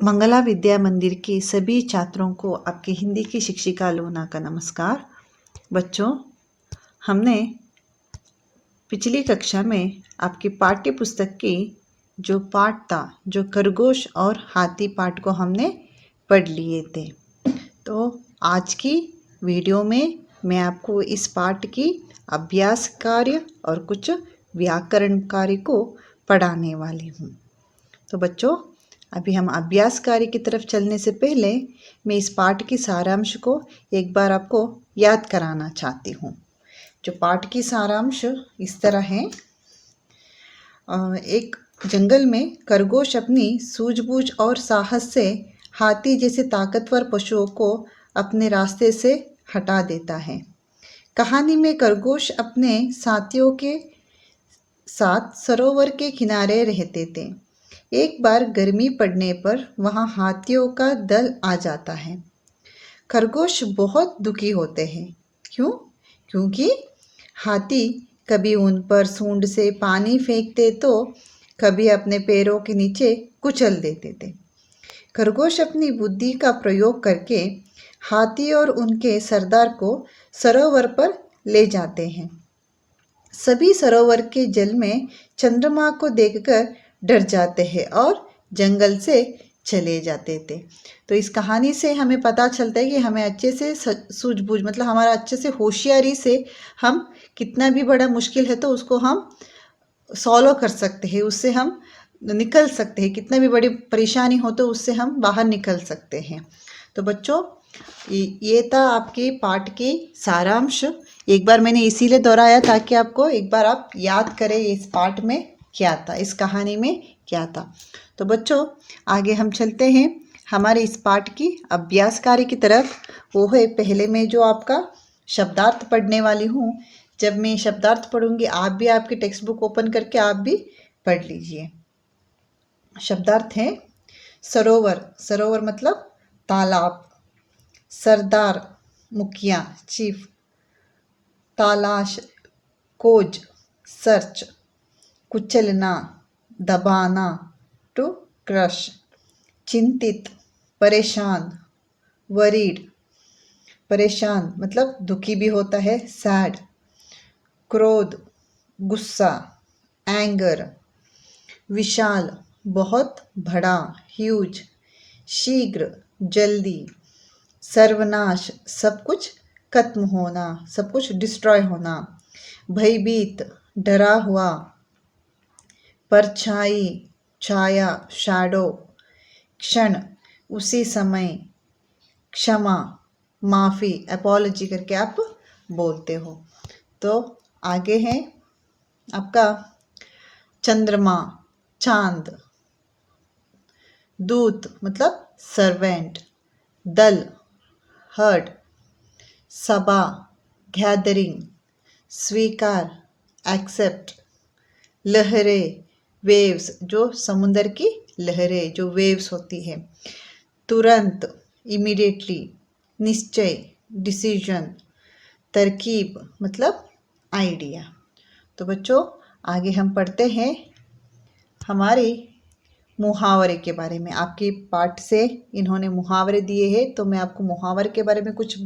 मंगला विद्या मंदिर के सभी छात्रों को आपकी हिंदी की शिक्षिका लोना का नमस्कार। बच्चों, हमने पिछली कक्षा में आपकी पाठ्य पुस्तक की जो पाठ था, जो खरगोश और हाथी पाठ को हमने पढ़ लिए थे। तो आज की वीडियो में मैं आपको इस पाठ की अभ्यास कार्य और कुछ व्याकरण कार्य को पढ़ाने वाली हूँ। तो बच्चों, अभी हम अभ्यास कार्य की तरफ चलने से पहले मैं इस पाठ की सारांश को एक बार आपको याद कराना चाहती हूँ। जो पाठ की सारांश इस तरह है। एक जंगल में खरगोश अपनी सूझबूझ और साहस से हाथी जैसे ताकतवर पशुओं को अपने रास्ते से हटा देता है। कहानी में खरगोश अपने साथियों के साथ सरोवर के किनारे रहते थे। एक बार गर्मी पड़ने पर वहां हाथियों का दल आ जाता है। खरगोश बहुत दुखी होते हैं। क्यों? क्योंकि हाथी कभी उन पर सूंड से पानी फेंकते तो कभी अपने पैरों के नीचे कुचल देते थे। खरगोश अपनी बुद्धि का प्रयोग करके हाथी और उनके सरदार को सरोवर पर ले जाते हैं। सभी सरोवर के जल में चंद्रमा को देखकर डर जाते हैं और जंगल से चले जाते थे। तो इस कहानी से हमें पता चलता है कि हमें अच्छे से सूझबूझ मतलब हमारा अच्छे से होशियारी से हम कितना भी बड़ा मुश्किल है तो उसको हम सॉल्व कर सकते हैं, उससे हम निकल सकते हैं। कितना भी बड़ी परेशानी हो तो उससे हम बाहर निकल सकते हैं। तो बच्चों, ये था आपके पाठ की सारांश। एक बार मैंने इसीलिए दोहराया ताकि आपको एक बार आप याद करें इस पाठ में क्या था, इस कहानी में क्या था। तो बच्चों, आगे हम चलते हैं हमारे इस पाठ की अभ्यास कार्य की तरफ। वो है, पहले मैं जो आपका शब्दार्थ पढ़ने वाली हूँ। जब मैं शब्दार्थ पढ़ूंगी आप भी आपकी टेक्स्ट बुक ओपन करके आप भी पढ़ लीजिए। शब्दार्थ है सरोवर। सरोवर मतलब तालाब। सरदार मुखिया चीफ। तलाश खोज सर्च। कुचलना दबाना टू क्रश। चिंतित परेशान वरीड। परेशान मतलब दुखी भी होता है, सैड। क्रोध गुस्सा, एंगर। विशाल बहुत बड़ा, ह्यूज। शीघ्र जल्दी। सर्वनाश सब कुछ खत्म होना, सब कुछ डिस्ट्रॉय होना। भयभीत डरा हुआ। परछाई छाया, शैडो। क्षण उसी समय। क्षमा माफ़ी, अपॉलॉजी करके आप बोलते हो। तो आगे है आपका चंद्रमा चांद। दूत मतलब सर्वेंट। दल हर्ड। सभा गैदरिंग। स्वीकार एक्सेप्ट। लहरें वेव्स, जो समुंदर की लहरें जो वेव्स होती है। तुरंत इमीडिएटली। निश्चय डिसीजन। तरकीब मतलब आइडिया। तो बच्चों, आगे हम पढ़ते हैं हमारे मुहावरे के बारे में। आपके पाठ से इन्होंने मुहावरे दिए हैं, तो मैं आपको मुहावरे के बारे में कुछ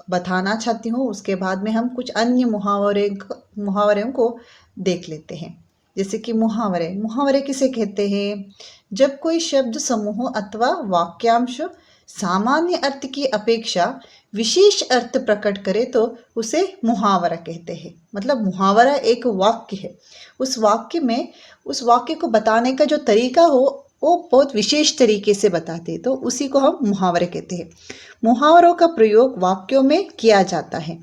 बताना चाहती हूँ। उसके बाद में हम कुछ अन्य मुहावरों को देख लेते हैं। जैसे कि मुहावरे। मुहावरे किसे कहते हैं? जब कोई शब्द समूह अथवा वाक्यांश सामान्य अर्थ की अपेक्षा विशेष अर्थ प्रकट करे तो उसे मुहावरा कहते हैं। मतलब मुहावरा एक वाक्य है, उस वाक्य को बताने का जो तरीका हो वो बहुत विशेष तरीके से बताते हैं, तो उसी को हम मुहावरे कहते हैं। मुहावरों का प्रयोग वाक्यों में किया जाता है।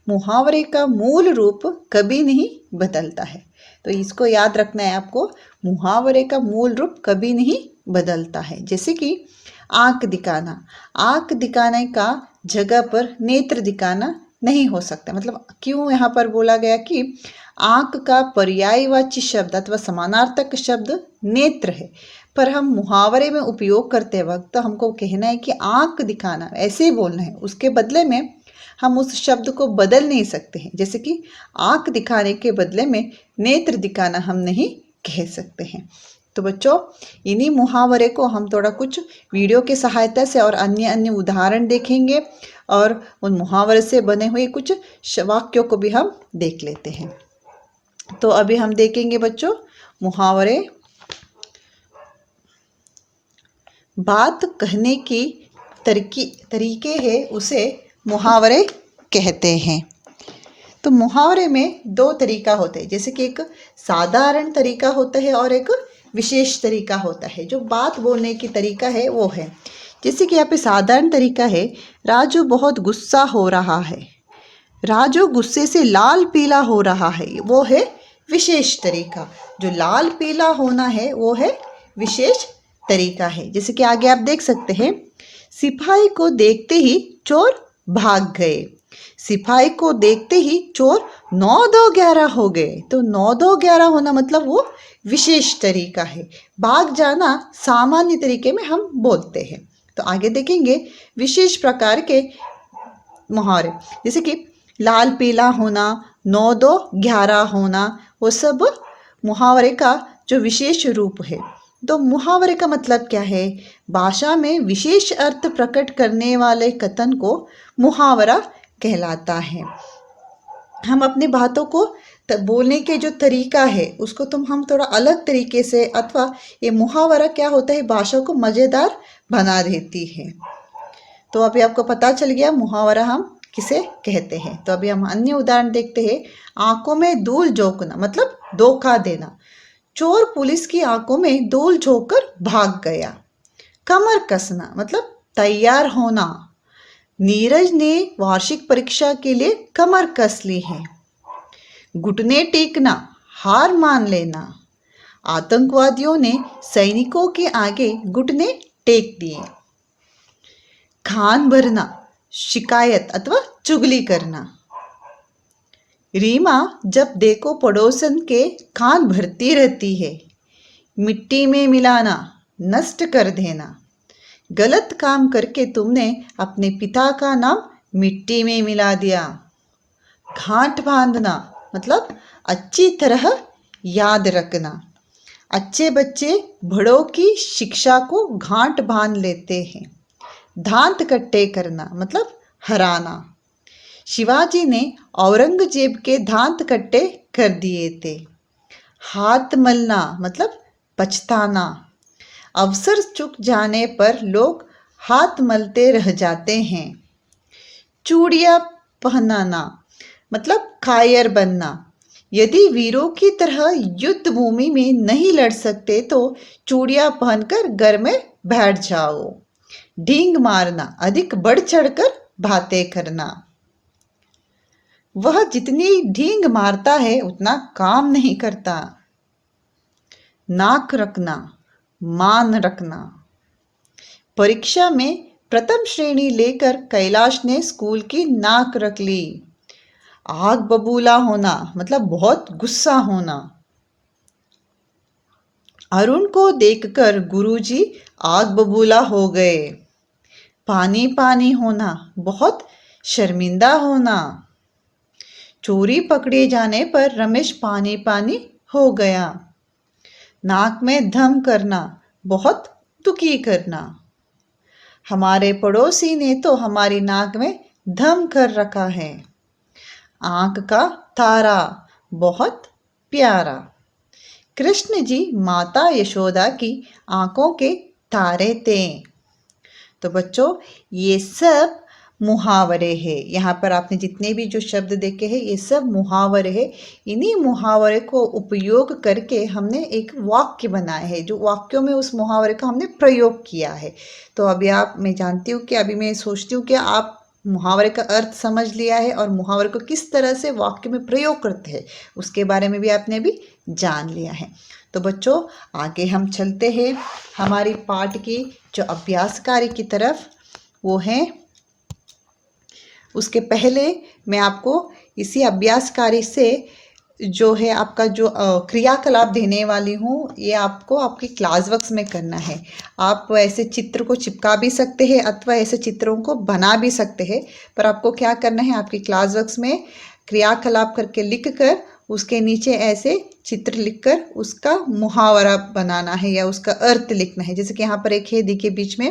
मुहावरे का मूल रूप कभी नहीं बदलता है। तो इसको याद रखना है आपको, मुहावरे का मूल रूप कभी नहीं बदलता है। जैसे कि आंख दिखाना। आंख दिखाने का जगह पर नेत्र दिखाना नहीं हो सकता। मतलब क्यों यहाँ पर बोला गया कि आंख का पर्यायवाची शब्द अथवा समानार्थक शब्द नेत्र है, पर हम मुहावरे में उपयोग करते वक्त हमको कहना है कि आंख दिखाना, ऐसे ही बोलना है। उसके बदले में हम उस शब्द को बदल नहीं सकते हैं। जैसे कि आंख दिखाने के बदले में नेत्र दिखाना हम नहीं कह सकते हैं। तो बच्चों इन्हीं मुहावरे को हम थोड़ा कुछ वीडियो की सहायता से और अन्य अन्य उदाहरण देखेंगे और उन मुहावरे से बने हुए कुछ वाक्यों को भी हम देख लेते हैं। तो अभी हम देखेंगे बच्चों मुहावरे। बात कहने की तरीके है उसे मुहावरे कहते हैं। तो मुहावरे में दो तरीका होते हैं, जैसे कि एक साधारण तरीका होता है और एक विशेष तरीका होता है। जो बात बोलने की तरीका है वो है, जैसे कि यहाँ पे साधारण तरीका है, राजू बहुत गुस्सा हो रहा है। राजू गुस्से से लाल पीला हो रहा है, वो है विशेष तरीका। जो लाल पीला होना है वो है विशेष तरीका है। जैसे कि आगे आप देख सकते हैं, सिपाही को देखते ही चोर भाग गए। सिपाही को देखते ही चोर 9-2-11 हो गए। तो 9-2-11 होना मतलब वो विशेष तरीका है। भाग जाना सामान्य तरीके में हम बोलते हैं। तो आगे देखेंगे विशेष प्रकार के मुहावरे, जैसे कि लाल पीला होना, 9-2-11 होना, वो सब मुहावरे का जो विशेष रूप है। तो मुहावरे का मतलब क्या है? भाषा में विशेष अर्थ प्रकट करने वाले कथन को मुहावरा कहलाता है। हम अपनी बातों को बोलने के जो तरीका है उसको हम थोड़ा अलग तरीके से, अथवा ये मुहावरा क्या होता है, भाषा को मज़ेदार बना देती है। तो अभी आपको पता चल गया मुहावरा हम किसे कहते हैं। तो अभी हम अन्य उदाहरण देखते हैं। आंखों में धूल झोंकना मतलब धोखा देना। चोर पुलिस की आंखों में धूल झोंककर भाग गया। कमर कसना मतलब तैयार होना। नीरज ने वार्षिक परीक्षा के लिए कमर कस ली है। घुटने टेकना हार मान लेना। आतंकवादियों ने सैनिकों के आगे घुटने टेक दिए। खान भरना शिकायत अथवा चुगली करना। रीमा जब देखो पड़ोसन के कान भरती रहती है। मिट्टी में मिलाना नष्ट कर देना। गलत काम करके तुमने अपने पिता का नाम मिट्टी में मिला दिया। गांठ बांधना मतलब अच्छी तरह याद रखना। अच्छे बच्चे बड़ों की शिक्षा को गांठ बांध लेते हैं। दांत कट्टे करना मतलब हराना। शिवाजी ने औरंगजेब के दांत कट्टे कर दिए थे। हाथ मलना मतलब पछताना। अवसर चूक जाने पर लोग हाथ मलते रह जाते हैं। चूड़ियाँ पहनाना मतलब कायर बनना। यदि वीरों की तरह युद्ध भूमि में नहीं लड़ सकते तो चूड़ियाँ पहनकर घर में बैठ जाओ। ढींग मारना अधिक बढ़ चढ़कर बातें करना। वह जितनी ढींग मारता है उतना काम नहीं करता। नाक रखना मान रखना। परीक्षा में प्रथम श्रेणी लेकर कैलाश ने स्कूल की नाक रख ली। आग बबूला होना मतलब बहुत गुस्सा होना। अरुण को देखकर गुरुजी आग बबूला हो गए। पानी पानी होना बहुत शर्मिंदा होना। चोरी पकड़े जाने पर रमेश पानी पानी हो गया। नाक में धम करना बहुत दुखी करना। हमारे पड़ोसी ने तो हमारी नाक में धम कर रखा है। आंख का तारा बहुत प्यारा। कृष्ण जी माता यशोदा की आंखों के तारे थे। तो बच्चों ये सब मुहावरे हैं। यहाँ पर आपने जितने भी जो शब्द देखे हैं ये सब मुहावरे हैं। इन्हीं मुहावरे को उपयोग करके हमने एक वाक्य बनाया है, जो वाक्यों में उस मुहावरे का हमने प्रयोग किया है। तो अभी मैं जानती हूँ कि अभी मैं सोचती हूँ कि आप मुहावरे का अर्थ समझ लिया है और मुहावरे को किस तरह से वाक्य में प्रयोग करते हैं उसके बारे में भी आपने अभी जान लिया है। तो बच्चों आगे हम चलते हैं हमारी पाठ की जो अभ्यास कार्य की तरफ। वो है, उसके पहले मैं आपको इसी अभ्यास कार्य से जो है आपका जो क्रियाकलाप देने वाली हूँ, ये आपको आपकी क्लास वर्क्स में करना है। आप ऐसे चित्र को चिपका भी सकते हैं अथवा ऐसे चित्रों को बना भी सकते हैं, पर आपको क्या करना है, आपकी क्लास वर्क्स में क्रियाकलाप करके लिख कर उसके नीचे ऐसे चित्र लिखकर उसका मुहावरा बनाना है या उसका अर्थ लिखना है। जैसे कि यहाँ पर एक है, देखिए बीच में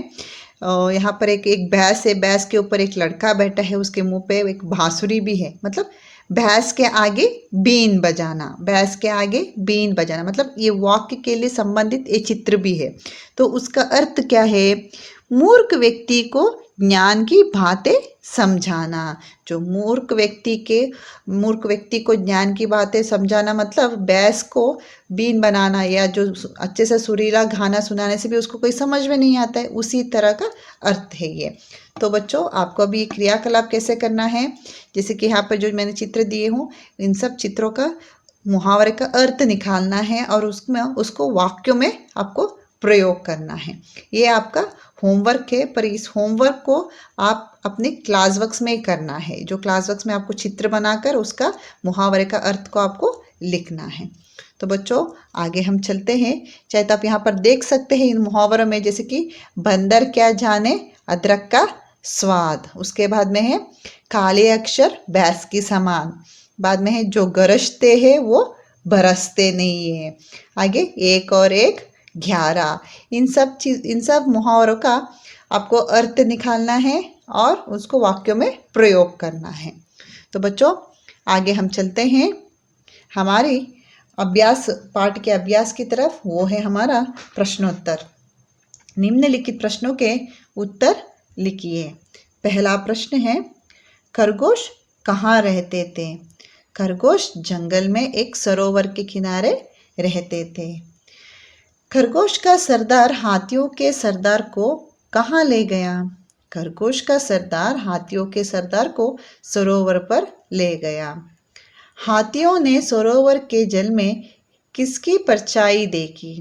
यहाँ पर एक भैंस है, भैंस के ऊपर एक लड़का बैठा है, उसके मुंह पे एक बांसुरी भी है। मतलब भैंस के आगे बीन बजाना, भैंस के आगे बीन बजाना, मतलब ये वाक्य के लिए संबंधित ये चित्र भी है। तो उसका अर्थ क्या है? मूर्ख व्यक्ति को ज्ञान की बातें समझाना। जो मूर्ख व्यक्ति को ज्ञान की बातें समझाना, मतलब भैंस को बीन बनाना या जो अच्छे से सुरीला गाना सुनाने से भी उसको कोई समझ में नहीं आता है, उसी तरह का अर्थ है ये। तो बच्चों, आपको अभी क्रियाकलाप कैसे करना है, जैसे कि यहाँ पर जो मैंने चित्र दिए हूँ, इन सब चित्रों का मुहावरे का अर्थ निकालना है और उसमें उसको वाक्यों में आपको प्रयोग करना है। ये आपका होमवर्क है, पर इस होमवर्क को आप अपने क्लास वर्क्स में ही करना है। जो क्लास वर्क्स में आपको चित्र बनाकर उसका मुहावरे का अर्थ को आपको लिखना है। तो बच्चों, आगे हम चलते हैं। चाहे तो आप यहाँ पर देख सकते हैं इन मुहावरों में, जैसे कि बंदर क्या जाने अदरक का स्वाद, उसके बाद में है काले अक्षर भैंस की समान, बाद में है जो गरजते हैं वो बरसते नहीं है, आगे एक और एक 11। इन सब मुहावरों का आपको अर्थ निकालना है और उसको वाक्यों में प्रयोग करना है। तो बच्चों, आगे हम चलते हैं हमारी अभ्यास पाठ के अभ्यास की तरफ। वो है हमारा प्रश्नोत्तर। निम्नलिखित प्रश्नों के उत्तर लिखिए। पहला प्रश्न है, खरगोश कहाँ रहते थे? खरगोश जंगल में एक सरोवर के किनारे रहते थे। खरगोश का सरदार हाथियों के सरदार को कहाँ ले गया? खरगोश का सरदार हाथियों के सरदार को सरोवर पर ले गया। हाथियों ने सरोवर के जल में किसकी परछाई देखी?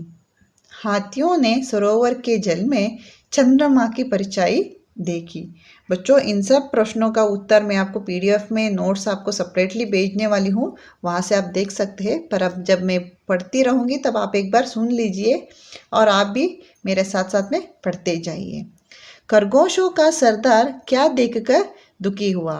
हाथियों ने सरोवर के जल में चंद्रमा की परछाई देखी। बच्चों, इन सब प्रश्नों का उत्तर मैं आपको पीडीएफ में नोट्स आपको सेपरेटली भेजने वाली हूँ, वहाँ से आप देख सकते हैं। पर अब जब मैं पढ़ती रहूँगी तब आप एक बार सुन लीजिए और आप भी मेरे साथ साथ में पढ़ते जाइए। खरगोशों का सरदार क्या देखकर दुखी हुआ?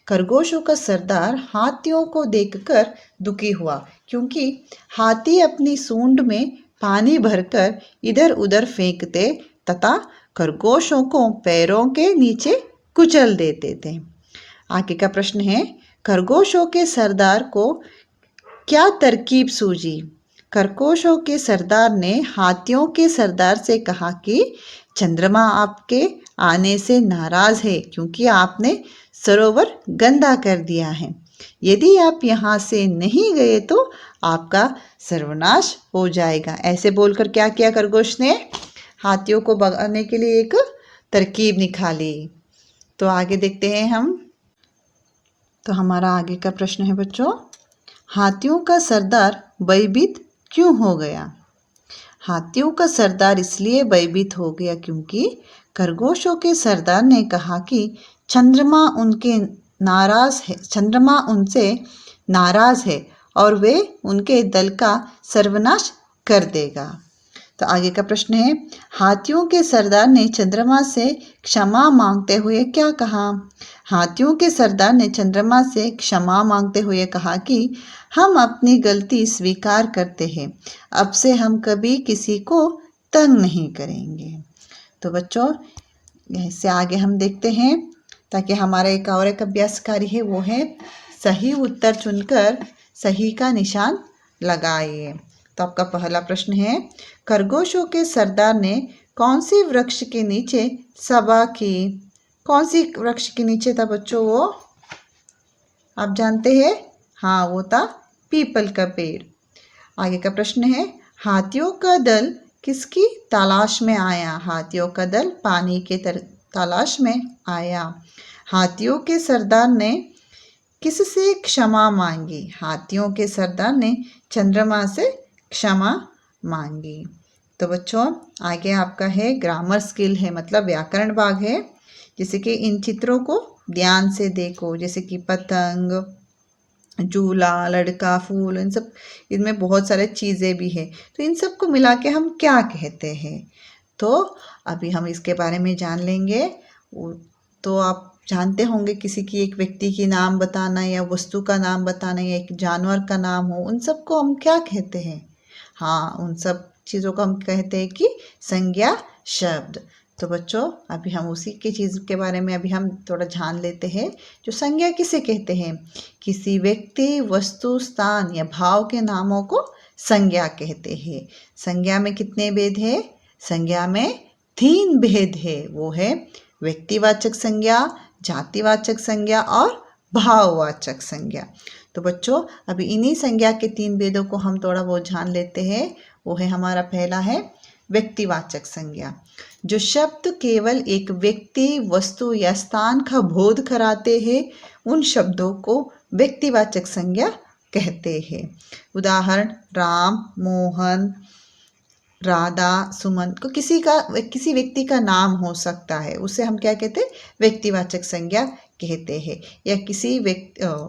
खरगोशों का सरदार हाथियों को देखकर दुखी हुआ, क्योंकि हाथी अपनी सूंड में पानी भरकर इधर उधर फेंकते तथा खरगोशों को पैरों के नीचे कुचल देते थे। आगे का प्रश्न है, खरगोशों के सरदार को क्या तरकीब सूझी? खरगोशों के सरदार ने हाथियों के सरदार से कहा कि चंद्रमा आपके आने से नाराज है, क्योंकि आपने सरोवर गंदा कर दिया है। यदि आप यहाँ से नहीं गए तो आपका सर्वनाश हो जाएगा। ऐसे बोलकर क्या किया खरगोश ने? हाथियों को भगाने के लिए एक तरकीब निकाली। तो आगे देखते हैं हम। तो हमारा आगे का प्रश्न है बच्चों, हाथियों का सरदार भयभीत क्यों हो गया? हाथियों का सरदार इसलिए भयभीत हो गया क्योंकि खरगोशों के सरदार ने कहा कि चंद्रमा उनसे नाराज है और वे उनके दल का सर्वनाश कर देगा। तो आगे का प्रश्न है, हाथियों के सरदार ने चंद्रमा से क्षमा मांगते हुए क्या कहा? हाथियों के सरदार ने चंद्रमा से क्षमा मांगते हुए कहा कि हम अपनी गलती स्वीकार करते हैं, अब से हम कभी किसी को तंग नहीं करेंगे। तो बच्चों, इससे आगे हम देखते हैं, ताकि हमारा एक और एक अभ्यास कार्य है, वो है सही उत्तर चुनकर सही का निशान लगाइए। तो आपका पहला प्रश्न है, खरगोशों के सरदार ने कौन सी वृक्ष के नीचे सभा की? कौन सी वृक्ष के नीचे था बच्चों वो? आप जानते हैं? हाँ, वो था पीपल का पेड़। आगे का प्रश्न है, हाथियों का दल किसकी तलाश में आया? हाथियों का दल पानी के तलाश में आया। हाथियों के सरदार ने किससे क्षमा मांगी? हाथियों के सरदार ने चंद्रमा से क्षमा मांगी। तो बच्चों, आगे आपका है ग्रामर स्किल है, मतलब व्याकरण भाग है। जैसे कि इन चित्रों को ध्यान से देखो, जैसे कि पतंग, झूला, लड़का, फूल, इन सब, इनमें बहुत सारे चीज़ें भी है। तो इन सब को मिला के हम क्या कहते हैं? तो अभी हम इसके बारे में जान लेंगे। तो आप जानते होंगे किसी की, एक व्यक्ति की नाम बताना या वस्तु का नाम बताना या एक जानवर का नाम हो, उन सबको हम क्या कहते हैं? हाँ, उन सब चीज़ों को हम कहते हैं कि संज्ञा शब्द। तो बच्चों, अभी हम उसी की चीज़ के बारे में अभी हम थोड़ा जान लेते हैं। जो संज्ञा किसे कहते हैं? किसी व्यक्ति, वस्तु, स्थान या भाव के नामों को संज्ञा कहते हैं। संज्ञा में कितने भेद हैं? संज्ञा में 3 भेद है। वो है व्यक्तिवाचक संज्ञा, जातिवाचक संज्ञा और भाववाचक संज्ञा। तो बच्चों, अभी इन्हीं संज्ञा के 3 भेदों को हम थोड़ा बहुत जान लेते हैं। वो है हमारा पहला है व्यक्तिवाचक संज्ञा। जो शब्द केवल एक व्यक्ति, वस्तु या स्थान का बोध कराते हैं, उन शब्दों को व्यक्तिवाचक संज्ञा कहते हैं। उदाहरण, राम, मोहन, राधा, सुमन को किसी व्यक्ति का नाम हो सकता है, उसे हम क्या कहते हैं? व्यक्तिवाचक संज्ञा कहते हैं। या किसी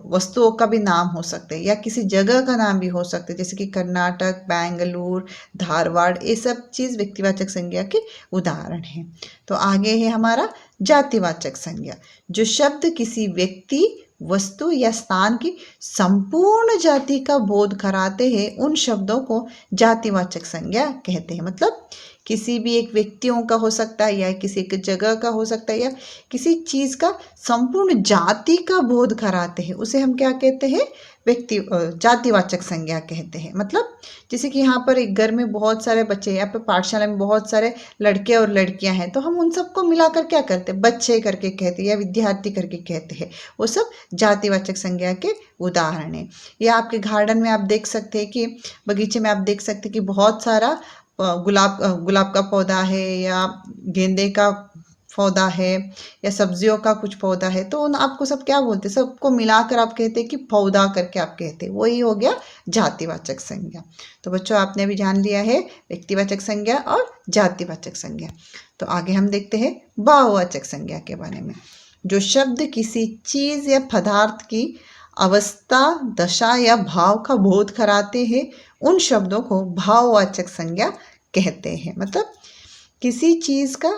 वस्तुओं का भी नाम हो सकता है या किसी जगह का नाम भी हो सकता है, जैसे कि कर्नाटक, बेंगलुरु, धारवाड़, ये सब चीज़ व्यक्तिवाचक संज्ञा के उदाहरण हैं। तो आगे है हमारा जातिवाचक संज्ञा। जो शब्द किसी व्यक्ति, वस्तु या स्थान की संपूर्ण जाति का बोध कराते हैं, उन शब्दों को जातिवाचक संज्ञा कहते हैं। मतलब किसी भी एक व्यक्तियों का हो सकता है या किसी एक जगह का हो सकता है या किसी चीज़ का संपूर्ण जाति का बोध कराते हैं, उसे हम क्या कहते हैं? जातिवाचक संज्ञा कहते हैं। मतलब जैसे कि यहाँ पर एक घर में बहुत सारे बच्चे हैं, यहाँ पर पाठशाला में बहुत सारे लड़के और लड़कियां हैं, तो हम उन सबको मिलाकर क्या करते हैं? बच्चे करके कहते हैं या विद्यार्थी करके कहते हैं। वो सब जातिवाचक संज्ञा के उदाहरण हैं। या आपके गार्डन में आप देख सकते हैं कि बगीचे में आप देख सकते हैं कि बहुत सारा गुलाब का पौधा है या गेंदे का पौधा है या सब्जियों का कुछ पौधा है, तो उन आपको सब क्या बोलते हैं? सबको मिलाकर आप कहते हैं कि पौधा करके आप कहते हैं। वही हो गया जातिवाचक संज्ञा। तो बच्चों, आपने अभी जान लिया है व्यक्तिवाचक संज्ञा और जातिवाचक संज्ञा। तो आगे हम देखते हैं भाववाचक संज्ञा के बारे में। जो शब्द किसी चीज़ या पदार्थ की अवस्था, दशा या भाव का बोध कराते हैं, उन शब्दों को भाववाचक संज्ञा कहते हैं। मतलब किसी चीज़ का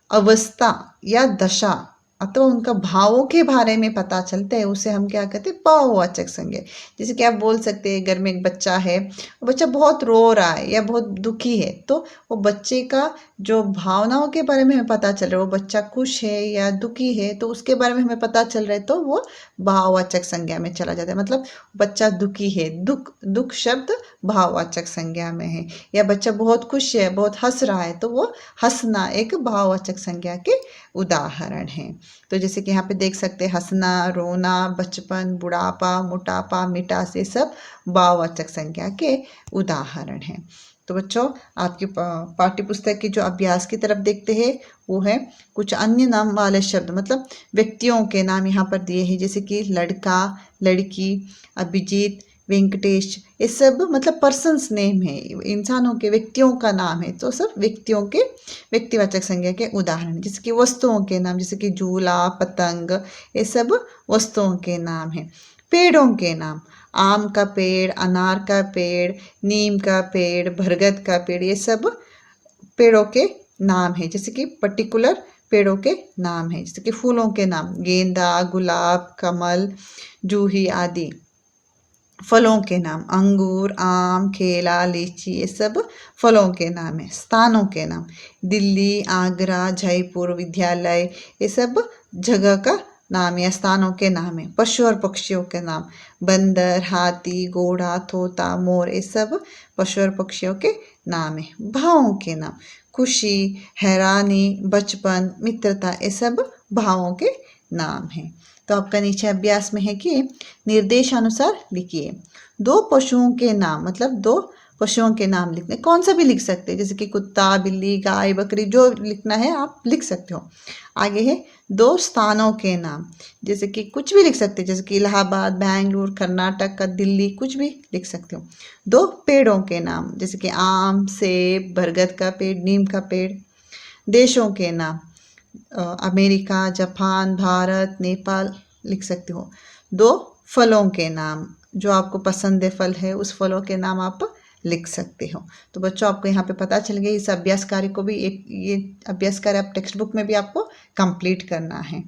अवस्था या दशा अथवा उनका भावों के बारे में पता चलता है, उसे हम क्या कहते हैं? भाववाचक संज्ञा। जैसे कि आप बोल सकते हैं, घर में एक बच्चा है, वो बच्चा बहुत रो रहा है या बहुत दुखी है, तो वो बच्चे का जो भावनाओं के बारे में हमें पता चल रहा है, वो बच्चा खुश है या दुखी है, तो उसके बारे में हमें पता चल रहा है, तो वो भाववाचक संज्ञा में चला जाता है। मतलब बच्चा दुखी है, दुख शब्द भाववाचक संज्ञा में है। या बच्चा बहुत खुश है, बहुत हंस रहा है, तो वो हंसना एक भाववाचक संज्ञा के उदाहरण है। तो जैसे कि यहाँ पे देख सकते हैं, हंसना, रोना, बचपन, बुढ़ापा, मोटापा, मिठास, ये सब भाववाचक संज्ञा के उदाहरण हैं। तो बच्चों, आपकी पाठ्य पुस्तक की जो अभ्यास की तरफ देखते हैं, वो है कुछ अन्य नाम वाले शब्द, मतलब व्यक्तियों के नाम यहाँ पर दिए हैं, जैसे कि लड़का, लड़की, अभिजीत, वेंकटेश, ये सब मतलब पर्सन्स नेम है, इंसानों के, व्यक्तियों का नाम है। तो सब व्यक्तियों के व्यक्तिवाचक संज्ञा के उदाहरण। जैसे कि वस्तुओं के नाम, जैसे कि झूला, पतंग, ये सब वस्तुओं के नाम है। पेड़ों के नाम, आम का पेड़, अनार का पेड़, नीम का पेड़, बरगद का पेड़, ये सब पेड़ों के नाम है। जैसे कि पर्टिकुलर पेड़ों के नाम है। जैसे कि फूलों के नाम, गेंदा, गुलाब, कमल, जूही आदि। फलों के नाम, अंगूर, आम, केला, लीची, ये सब फलों के नाम है। स्थानों के नाम, दिल्ली, आगरा, जयपुर, विद्यालय, ये सब जगह का नाम या स्थानों के नाम है। पशु और पक्षियों के नाम, बंदर, हाथी, घोड़ा, तोता, मोर, ये सब पशु और पक्षियों के नाम है। भावों के नाम, खुशी, हैरानी, बचपन, मित्रता, ये सब भावों के नाम हैं। तो आपका नीचे अभ्यास में है कि निर्देशानुसार लिखिए। 2 पशुओं के नाम, मतलब 2 पशुओं के नाम लिखने, कौन सा भी लिख सकते हैं, जैसे कि कुत्ता, बिल्ली, गाय, बकरी, जो लिखना है आप लिख सकते हो। आगे है 2 स्थानों के नाम, जैसे कि कुछ भी लिख सकते हैं, जैसे कि इलाहाबाद, बेंगलुरु, कर्नाटक का, दिल्ली, कुछ भी लिख सकते हो। 2 पेड़ों के नाम, जैसे कि आम, सेब, बरगद का पेड़, नीम का पेड़। देशों के नाम, अमेरिका, जापान, भारत, नेपाल लिख सकते हो। 2 फलों के नाम, जो आपको पसंद है फल है, उस फलों के नाम आप लिख सकते हो। तो बच्चों, आपको यहाँ पे पता चल गया। इस अभ्यास कार्य को भी ये अभ्यास कार्य आप टेक्स्ट बुक में भी आपको कंप्लीट करना है।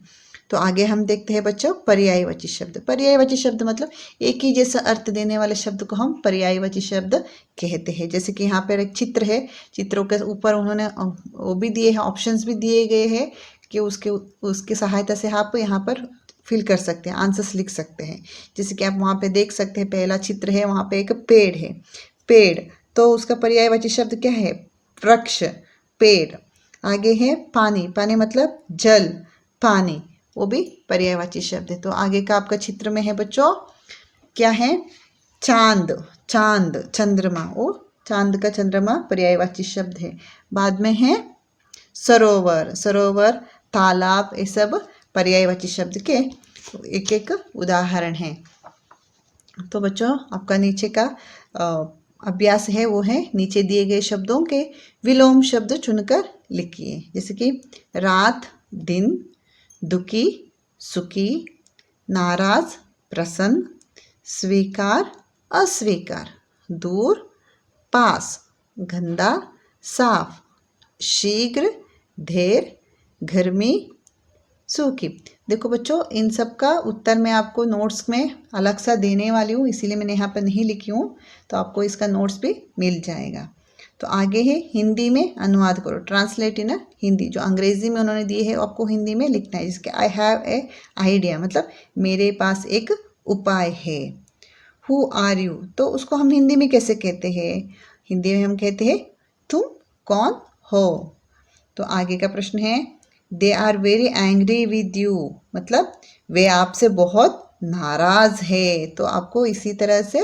तो आगे हम देखते हैं बच्चों पर्यायवाची शब्द। पर्यायवाची शब्द मतलब एक ही जैसा अर्थ देने वाले शब्द को हम पर्यायवाची शब्द कहते हैं। जैसे कि यहाँ पर एक चित्र है, चित्रों के ऊपर उन्होंने वो भी दिए हैं, ऑप्शंस भी दिए गए हैं कि उसकी सहायता से आप यहाँ पर फिल कर सकते हैं, आंसर्स लिख सकते हैं। जैसे कि आप वहाँ पे देख सकते हैं, पहला चित्र है, वहाँ पे एक पेड़ है, पेड़, तो उसका पर्यायवाची शब्द क्या है? वृक्ष, पेड़। आगे है पानी, पानी मतलब जल, पानी, वो भी पर्यायवाची शब्द है। तो आगे का आपका चित्र में है बच्चों, क्या है? चांद, चांद, चंद्रमा, वो चांद का चंद्रमा पर्यायवाची शब्द है। बाद में है सरोवर, सरोवर, तालाब, ये सब पर्यायवाची शब्द के एक एक उदाहरण हैं। तो बच्चों आपका नीचे का अभ्यास है वो है, नीचे दिए गए शब्दों के विलोम शब्द चुनकर लिखिए। जैसे कि रात, दिन, दुखी, सुखी, नाराज, प्रसन्न, स्वीकार, अस्वीकार, दूर, पास, गंदा, साफ, शीघ्र, ढेर, गर्मी, सूखी। देखो बच्चों, इन सब का उत्तर मैं आपको नोट्स में अलग सा देने वाली हूँ, इसीलिए मैंने यहाँ पर नहीं लिखी हूँ, तो आपको इसका नोट्स भी मिल जाएगा। तो आगे है हिंदी में अनुवाद करो, ट्रांसलेट इन हिंदी। जो अंग्रेजी में उन्होंने दिए है आपको हिंदी में लिखना है। जिसके आई हैव ए आइडिया मतलब मेरे पास एक उपाय है। हु आर यू, तो उसको हम हिंदी में कैसे कहते हैं? हिंदी में हम कहते हैं तुम कौन हो। तो आगे का प्रश्न है they are very angry with you, मतलब वे आपसे बहुत नाराज है। तो आपको इसी तरह से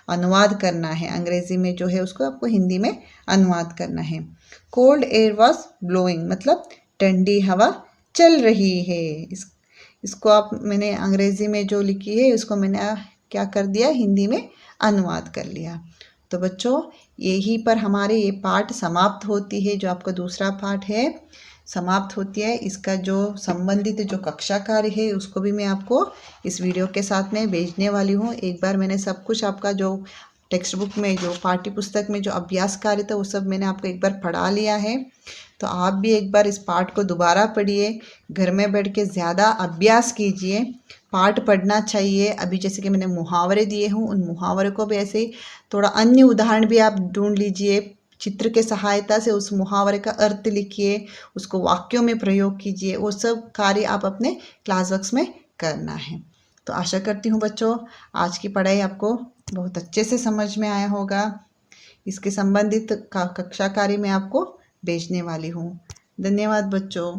अनुवाद करना है, अंग्रेजी में जो है उसको आपको हिंदी में अनुवाद करना है। कोल्ड एयर वॉज ब्लोइंग, मतलब ठंडी हवा चल रही है। इसको आप मैंने अंग्रेजी में जो लिखी है उसको मैंने क्या कर दिया, हिंदी में अनुवाद कर लिया। तो बच्चों यही पर हमारे ये पाठ समाप्त होती है, जो आपका दूसरा पाठ है समाप्त होती है। इसका जो संबंधित जो कक्षा कार्य है उसको भी मैं आपको इस वीडियो के साथ में भेजने वाली हूँ। एक बार मैंने सब कुछ आपका जो टेक्स्ट बुक में जो पाठ्य पुस्तक में जो अभ्यास कार्य था वो सब मैंने आपको एक बार पढ़ा लिया है। तो आप भी एक बार इस पाठ को दोबारा पढ़िए, घर में बैठ के ज़्यादा अभ्यास कीजिए। पाठ पढ़ना चाहिए। अभी जैसे कि मैंने मुहावरे दिए हूँ, उन मुहावरे को भी ऐसे ही थोड़ा अन्य उदाहरण भी आप ढूंढ लीजिए, चित्र के सहायता से उस मुहावरे का अर्थ लिखिए, उसको वाक्यों में प्रयोग कीजिए। वो सब कार्य आप अपने क्लास वर्क्स में करना है। तो आशा करती हूँ बच्चों आज की पढ़ाई आपको बहुत अच्छे से समझ में आया होगा। इसके संबंधित कक्षा कार्य मैं आपको भेजने वाली हूँ। धन्यवाद बच्चों।